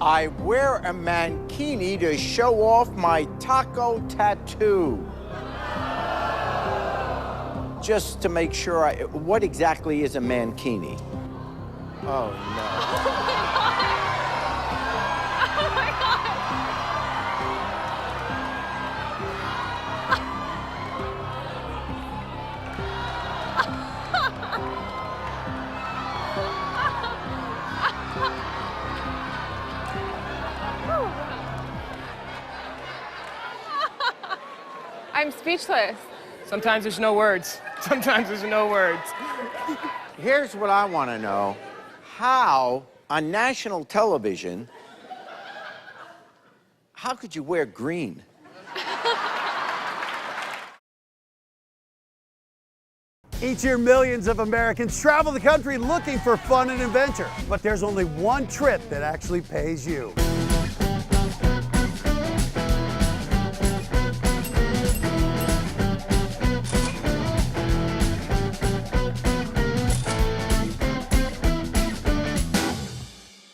I wear a mankini to show off my taco tattoo. Just to make sure what exactly is a mankini? Oh, no. I'm speechless. Sometimes there's no words. Sometimes there's no words. Here's what I want to know. How, on national television, how could you wear green? Each year, millions of Americans travel the country looking for fun and adventure. But there's only one trip that actually pays you.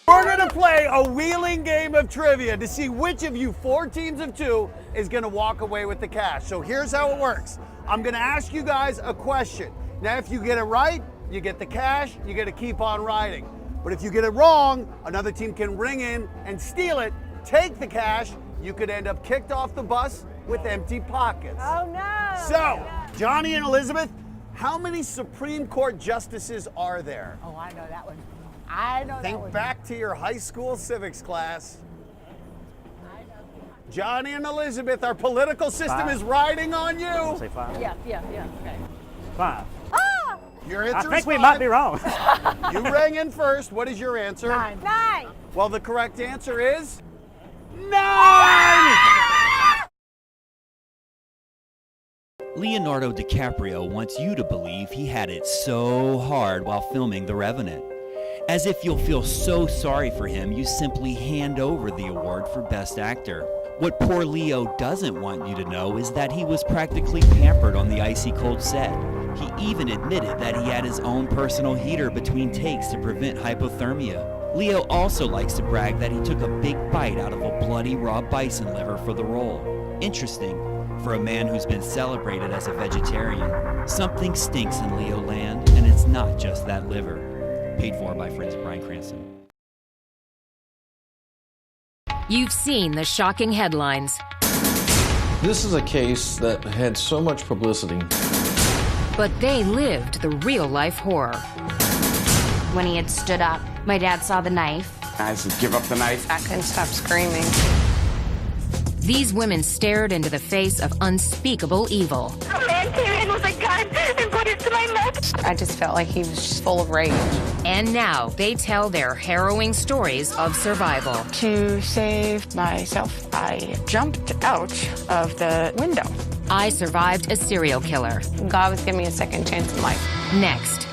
We're gonna play a wheeling game of trivia to see which of you 4 teams of 2 is gonna walk away with the cash. So here's how it works. I'm gonna ask you guys a question. Now, if you get it right, you get the cash, you get to keep on riding. But if you get it wrong, another team can ring in and steal it, take the cash. You could end up kicked off the bus with empty pockets. Oh, no. So, Johnny and Elizabeth, how many Supreme Court justices are there? Oh, I know that one. I know that Think one. back to your high school civics class. Johnny and Elizabeth, our political system is riding on you. Say 5. Yeah, okay. 5. Ah! Your answer I think is we 5. might be wrong. You rang in first. What is your answer? 9. Well, the correct answer is 9! Leonardo DiCaprio wants you to believe he had it so hard while filming The Revenant. As if you'll feel so sorry for him, you simply hand over the award for Best Actor. What poor Leo doesn't want you to know is that he was practically pampered on the icy cold set. He even admitted that he had his own personal heater between takes to prevent hypothermia. Leo also likes to brag that he took a big bite out of a bloody raw bison liver for the role. Interesting, for a man who's been celebrated as a vegetarian. Something stinks in Leo land, and it's not just that liver. Paid for by friends of Bryan Cranston. You've seen the shocking headlines. This is a case that had so much publicity. But they lived the real-life horror. When he had stood up, my dad saw the knife. I said, give up the knife. I couldn't stop screaming. These women stared into the face of unspeakable evil. A man came in with a gun and put it to my neck. I just felt like he was just full of rage. And now they tell their harrowing stories of survival. To save myself, I jumped out of the window. I survived a serial killer. God was giving me a second chance in life. Next.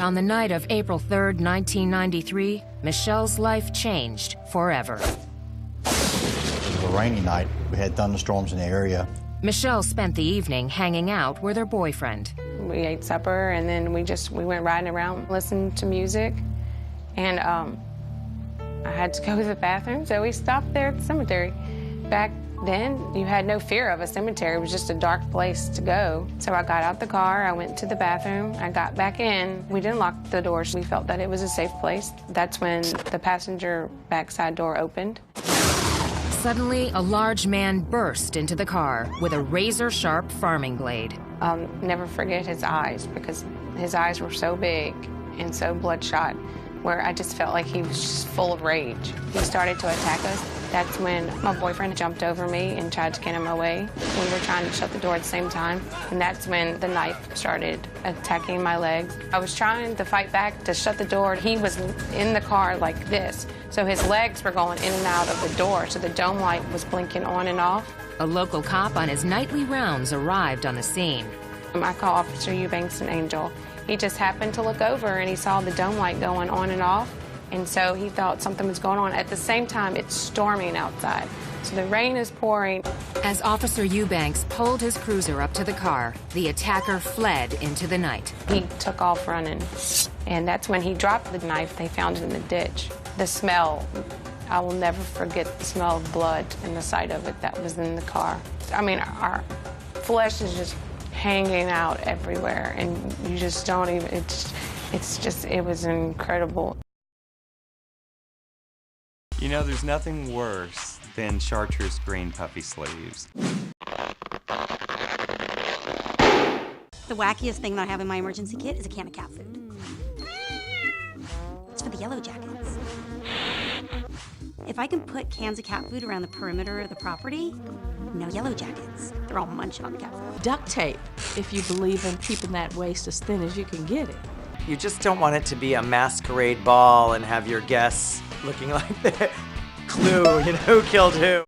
On the night of April 3rd, 1993, Michelle's life changed forever. It was a rainy night. We had thunderstorms in the area. Michelle spent the evening hanging out with her boyfriend. We ate supper and then we went riding around, listening to music. And I had to go to the bathroom, so we stopped there at the cemetery. Back then, you had no fear of a cemetery. It was just a dark place to go. So I got out the car, I went to the bathroom, I got back in. We didn't lock the doors. We felt that it was a safe place. That's when the passenger backside door opened. Suddenly, a large man burst into the car with a razor-sharp farming blade. I'll never forget his eyes, because his eyes were so big and so bloodshot, where I just felt like he was just full of rage. He started to attack us. That's when my boyfriend jumped over me and tried to get him away. We were trying to shut the door at the same time, and that's when the knife started attacking my legs. I was trying to fight back to shut the door. He was in the car like this, so his legs were going in and out of the door, so the dome light was blinking on and off. A local cop on his nightly rounds arrived on the scene. I call Officer Eubanks an angel. He just happened to look over and he saw the dome light going on and off, and so he thought something was going on. At the same time, it's storming outside, so the rain is pouring. As Officer Eubanks pulled his cruiser up to the car, the attacker fled into the night. He took off running, and that's when he dropped the knife. They found it in the ditch. The smell, I will never forget the smell of blood and the sight of it that was in the car. I mean, our flesh is just hanging out everywhere, and you just don't even, it was incredible. You know, there's nothing worse than chartreuse green puffy sleeves. The wackiest thing that I have in my emergency kit is a can of cat food. It's for the yellow jackets. If I can put cans of cat food around the perimeter of the property, no yellow jackets. They're all munching on the cat food. Duct tape, if you believe in keeping that waste as thin as you can get it. You just don't want it to be a masquerade ball and have your guests looking like the Clue, you know, who killed who.